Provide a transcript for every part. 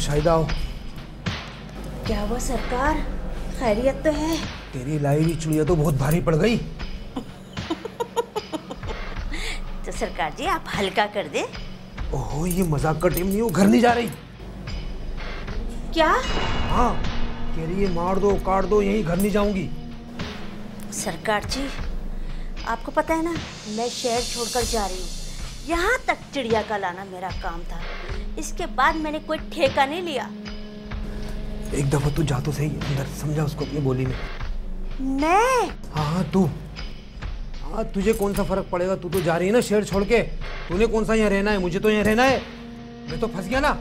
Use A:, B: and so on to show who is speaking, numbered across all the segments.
A: शाहिदा आओ।
B: क्या हुआ सरकार, खैरियत तो है?
A: तेरी लाई हुई चुड़िया तो बहुत भारी पड़ गई।
B: तो सरकार जी आप हल्का कर दे।
A: ओहो, ये मजाक का टाइम नहीं, वो घर नहीं जा रही।
B: क्या?
A: हाँ, कह रही है मार दो काट दो, यही घर नहीं जाऊंगी।
B: सरकार जी आपको पता है ना, मैं शहर छोड़कर जा रही हूँ। यहाँ तक चिड़िया का लाना मेरा काम था, इसके बाद मैंने कोई ठेका नहीं लिया।
A: एक दफा तू जा तो सही अंदर, समझा उसको अपनी बोली में।
B: मैं?
A: हाँ तू। हाँ, तुझे कौन सा फर्क पड़ेगा, तू तो जा रही है ना शहर छोड़ के। तूने कौन सा यहाँ रहना है, मुझे तो यहाँ रहना है। मैं तो फंस गया ना।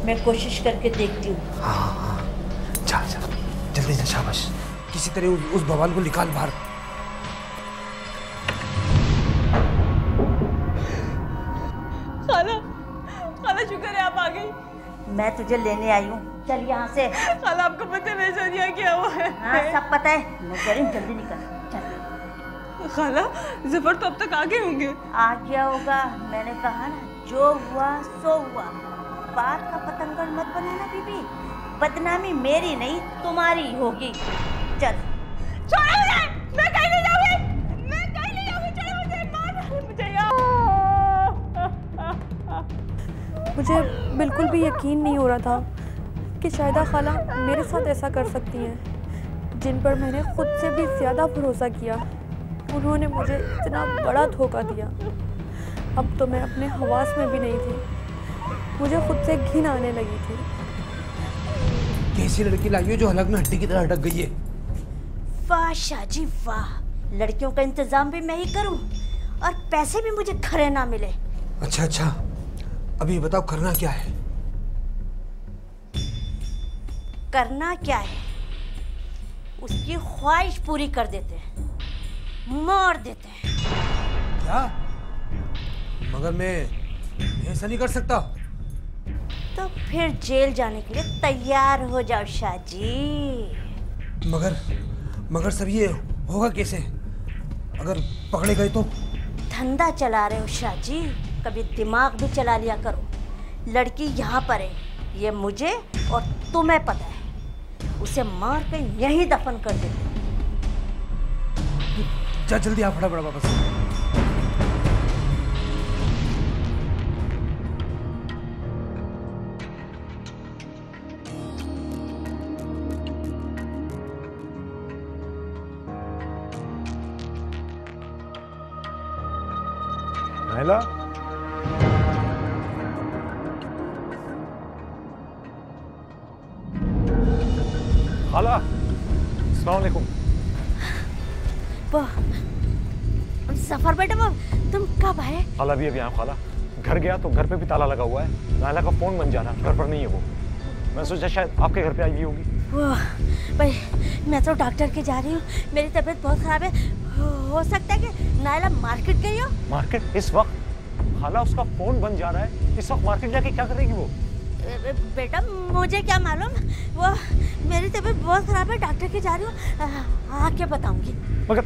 B: मैं कोशिश करके देखती हूँ।
A: हाँ हाँ, चल चल जल्दी से, शाबाश। किसी तरह उस बवाल को निकाल बाहर।
C: खाला, खाला शुक्र है आप आ गई।
B: मैं तुझे लेने आई हूँ, चल यहाँ से।
C: खाला आपको पता है मेरे साथ यहाँ क्या हुआ है?
B: हाँ सब पता है, मैं कह रही हूँ जल्दी निकल। चल।
C: खाला जफर तो अब तक आ गए होंगे।
B: आ गया होगा, मैंने कहा ना जो हुआ सो हुआ। बात का पतंगड़ मत बनाना बीबी, बदनामी मेरी नहीं तुम्हारी होगी। चल।
C: छोड़ो मुझे, मैं कहीं नहीं जाऊंगी, मैं कहीं नहीं जाऊंगी। छोड़ो मुझे, मार मुझे यार।
D: मुझे बिल्कुल भी यकीन नहीं हो रहा था कि शाहिदा खाला मेरे साथ ऐसा कर सकती हैं, जिन पर मैंने खुद से भी ज़्यादा भरोसा किया। उन्होंने मुझे इतना बड़ा धोखा दिया। अब तो मैं अपने हवास में भी नहीं थी, मुझे खुद से घिन आने लगी थी।
A: कैसी लड़की लाई हो जो हलक में हड्डी की तरह अटक गई है?
B: वाह शाजी वाह, लड़कियों का इंतजाम भी मैं ही करूं और पैसे भी मुझे खरे ना मिले।
A: अच्छा अच्छा, अभी बताओ करना क्या है?
B: करना क्या है, उसकी ख्वाहिश पूरी कर देते हैं, मार देते हैं।
A: क्या? मगर मैं ऐसा नहीं कर सकता।
B: तो फिर जेल जाने के लिए तैयार हो जाओ शाजी।
A: मगर सब ये होगा कैसे? अगर पकड़े गए तो?
B: धंधा चला रहे हो शाजी, कभी दिमाग भी चला लिया करो। लड़की यहाँ पर है, ये मुझे और तुम्हें पता है। उसे मार के यहीं दफन कर देते।
A: जा जल्दी आ, फटाफट वापस।
E: नाइला, खाला, अस्सलाम वालेकुम।
B: सफर बेटा, तुम कब आए?
E: खाला भी अभी आया। खाला घर गया तो घर पे भी ताला लगा हुआ है। नाइला का फोन बन जाना, घर पर नहीं है वो। मैं सोचा शायद आपके घर पे आई हुई होगी।
B: भाई मैं तो डॉक्टर के जा रही हूँ, मेरी तबीयत बहुत खराब है। हो सकता है कि नाइला मार्केट गई हो।
E: मार्केट इस वक्त? खाला उसका फोन बन जा रहा है, इस वक्त मार्केट जाके क्या करेगी वो?
B: बेटा मुझे क्या मालूम, वो मेरी तबीयत बहुत खराब है, डॉक्टर के जा रही हूँ, आके बताऊंगी।
E: मगर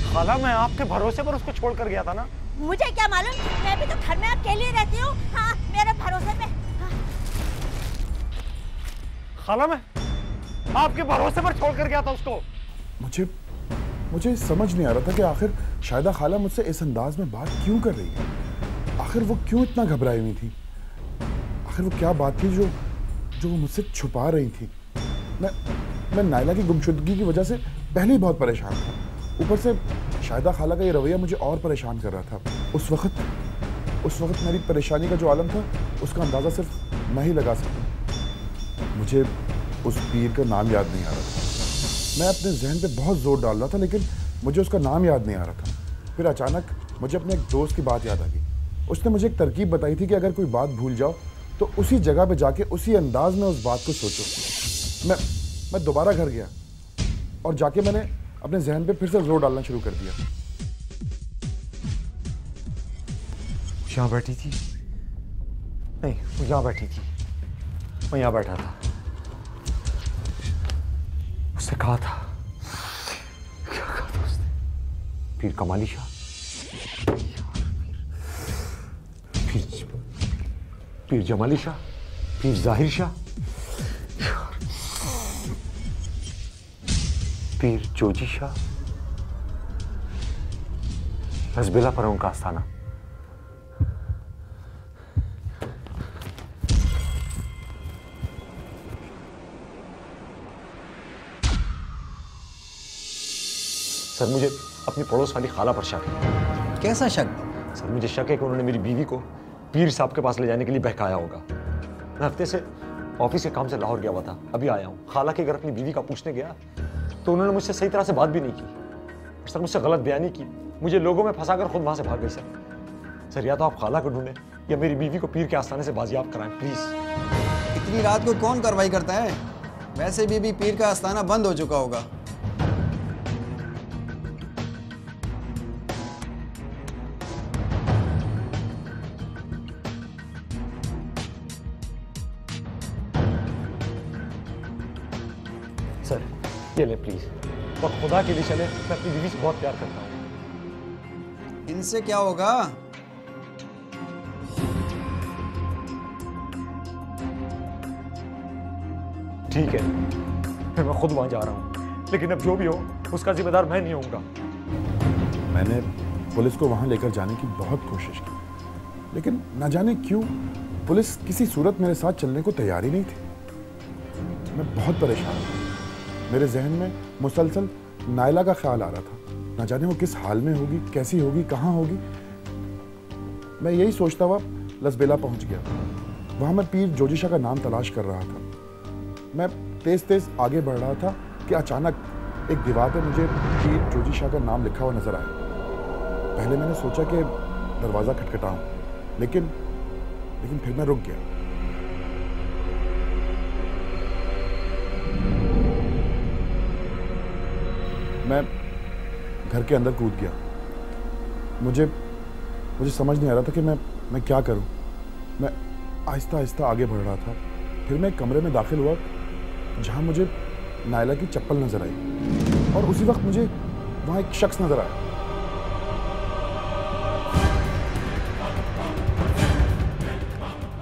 E: खाला मैं आपके भरोसे पर उसको छोड़ कर गया था ना।
B: मुझे क्या मालूम, मैं भी तो घर में अकेली रहती हूँ। हाँ मेरे भरोसे पे। हाँ।
E: खाला मैं आपके भरोसे पर छोड़ कर गया था उसको।
F: मुझे समझ नहीं आ रहा था कि आखिर शाहिदा खाला मुझसे इस अंदाज में बात क्यों कर रही है। आखिर वो क्यों इतना घबराई हुई थी? आखिर वो क्या बात थी जो वो मुझसे छुपा रही थी? मैं नाइला की गुमशुदगी की वजह से पहले ही बहुत परेशान था, ऊपर से शाहिदा खाला का ये रवैया मुझे और परेशान कर रहा था। उस वक्त मेरी परेशानी का जो आलम था उसका अंदाज़ा सिर्फ मैं ही लगा सकता। मुझे उस पीर का नाम याद नहीं आ रहा था। मैं अपने जहन पे बहुत जोर डाल रहा था लेकिन मुझे उसका नाम याद नहीं आ रहा था। फिर अचानक मुझे अपने एक दोस्त की बात याद आ गई। उसने मुझे एक तरकीब बताई थी कि अगर कोई बात भूल जाओ तो उसी जगह पे जाके उसी अंदाज में उस बात को सोचो। मैं दोबारा घर गया और जाके मैंने अपने जहन पे फिर से जोर डालना शुरू कर दिया।
E: यहाँ बैठी थी? नहीं, वो यहाँ बैठी थी, मैं यहाँ बैठा था। उसने कहा था, क्या कहा था उसने? पीर कमाली शाह, पीर जमाली शाह, पीर जाहिर शाह, पीर जोजी शाह, लजबेला पर उनका आस्थाना। सर मुझे अपनी पड़ोस वाली खाला पर शक है।
G: कैसा शक?
E: सर मुझे शक है कि उन्होंने मेरी बीवी को पीर साहब के पास ले जाने के लिए बहकाया होगा। मैं हफ्ते से ऑफिस के काम से लाहौर गया हुआ था, अभी आया हूँ। खाला के घर अपनी बीवी का पूछने गया तो उन्होंने मुझसे सही तरह से बात भी नहीं की। सर मुझसे गलत बयानी की, मुझे लोगों में फंसाकर खुद वहां से भाग गई। सर या तो आप खाला को ढूंढें या मेरी बीवी को पीर के आस्थाने से बाजियाब कराएं प्लीज।
G: इतनी रात को कौन कार्रवाई करता है? वैसे भी पीर का आस्थाना बंद हो चुका होगा।
E: सर ये ले प्लीज, और खुदा के लिए चले, मैं अपनी बीवी से बहुत प्यार करता हूँ।
G: इनसे क्या होगा?
E: ठीक है, फिर मैं खुद वहां जा रहा हूँ, लेकिन अब जो भी हो उसका जिम्मेदार मैं नहीं होऊंगा।
F: मैंने पुलिस को वहां लेकर जाने की बहुत कोशिश की, लेकिन न जाने क्यों पुलिस किसी सूरत मेरे साथ चलने को तैयार ही नहीं थी। मैं बहुत परेशान हूँ। मेरे जहन में मुसलसल नायला का ख्याल आ रहा था। न जाने वो किस हाल में होगी, कैसी होगी, कहाँ होगी। मैं यही सोचता हुआ लसबेला पहुंच गया। वहां मैं पीर जोजी शाह का नाम तलाश कर रहा था। मैं तेज तेज आगे बढ़ रहा था कि अचानक एक दीवार पे मुझे पीर जोजी शाह का नाम लिखा हुआ नजर आया। पहले मैंने सोचा कि दरवाज़ा खटखटाऊं, लेकिन फिर मैं रुक गया। मैं घर के अंदर कूद गया। मुझे समझ नहीं आ रहा था कि मैं क्या करूं। मैं आहिस्ता आहिस्ता आगे बढ़ रहा था। फिर मैं एक कमरे में दाखिल हुआ जहां मुझे नायला की चप्पल नजर आई, और उसी वक्त मुझे वहां एक शख्स नजर आया।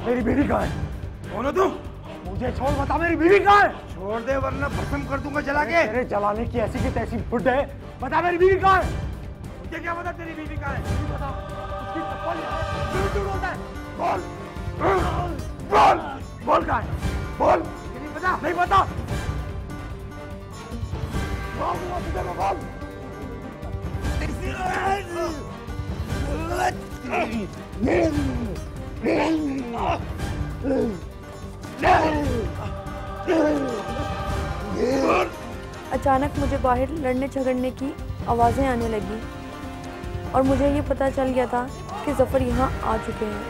E: मेरी बीवी कहाँ है?
A: कौन हो तुम?
E: मुझे छोड़, बता मेरी बीवी कहाँ है?
A: छोड़ दे वरना भस्म कर दूंगा जला के।
E: तेरे जलाने की ऐसी की तैसी फुट है। बता मेरी बीवी कहाँ है?
A: मुझे क्या पता तेरी बीवी कहाँ है?
E: नहीं बता, उसकी चप्पल यहाँ है। क्यों झूठ बोलता है? बोल कहाँ है? बोल।
A: नहीं पता?
E: नहीं पता। बोल।
D: अचानक मुझे बाहर लड़ने झगड़ने की आवाज़ें आने लगी और मुझे ये पता चल गया था कि ज़फ़र यहाँ आ चुके हैं।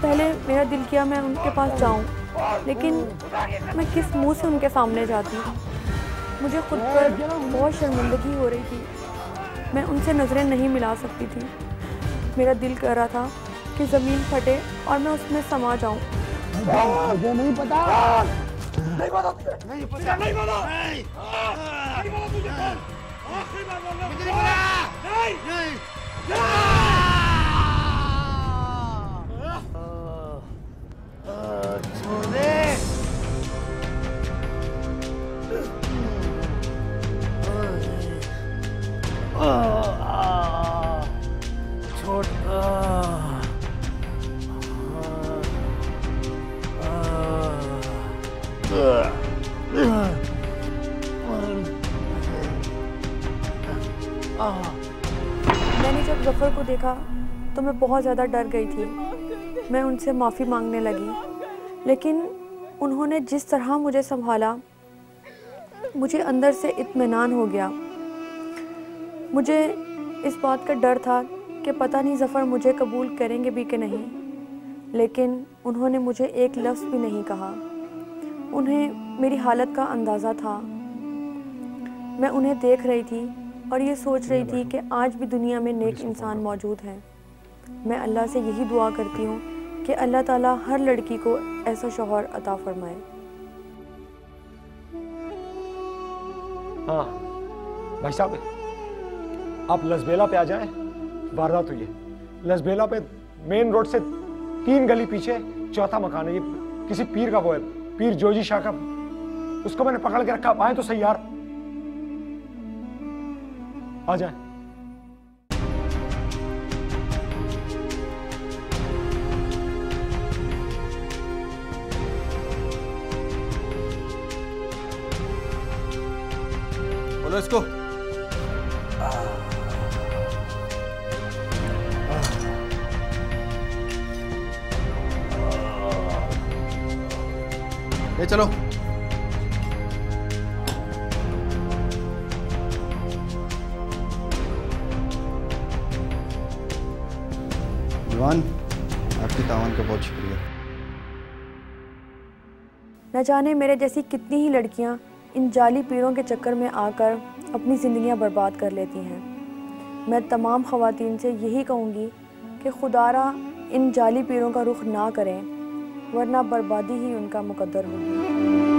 D: पहले मेरा दिल किया मैं उनके पास जाऊँ, लेकिन मैं किस मुंह से उनके सामने जाती। मुझे खुद पर बहुत शर्मिंदगी हो रही थी। मैं उनसे नज़रें नहीं मिला सकती थी। मेरा दिल कर रहा था कि ज़मीन फटे और मैं उसमें समा जाऊँ।
E: मुझे नहीं पता।
A: नहीं पता तुझे? नहीं पता? नहीं पता? नहीं पता तुझे? आखिरी बार बोल रहा हूँ, मुझे नहीं पता। नहीं। छोड़ दे। छोड़।
D: मैंने जब ज़फ़र को देखा तो मैं बहुत ज़्यादा डर गई थी। मैं उनसे माफ़ी मांगने लगी, लेकिन उन्होंने जिस तरह मुझे संभाला, मुझे अंदर से इत्मीनान हो गया। मुझे इस बात का डर था कि पता नहीं ज़फ़र मुझे कबूल करेंगे भी कि नहीं, लेकिन उन्होंने मुझे एक लफ्ज़ भी नहीं कहा। उन्हें मेरी हालत का अंदाज़ा था। मैं उन्हें देख रही थी और ये सोच रही थी कि आज भी दुनिया में नेक इंसान मौजूद हैं। मैं अल्लाह से यही दुआ करती हूँ कि अल्लाह ताला हर लड़की को ऐसा शौहर अता फरमाए।
E: हाँ भाई साहब, आप लसबेला पे आ जाएं। वारदात हुई है, लसबेला पे मेन रोड से 3 गली पीछे चौथा मकान है। ये किसी पीर का वो है, पीर जोजी शाह का। उसको मैंने पकड़ के रखा। आए तो सही यार, आ जाए।
G: बोलो इसको। ले चलो। जवान, आपकी तावन का बहुत शुक्रिया।
D: न जाने मेरे जैसी कितनी ही लड़कियां इन जाली पीरों के चक्कर में आकर अपनी ज़िंदगियां बर्बाद कर लेती हैं। मैं तमाम ख़वातीन से यही कहूँगी कि खुदारा इन जाली पीरों का रुख ना करें, वरना बर्बादी ही उनका मुकद्दर होगी।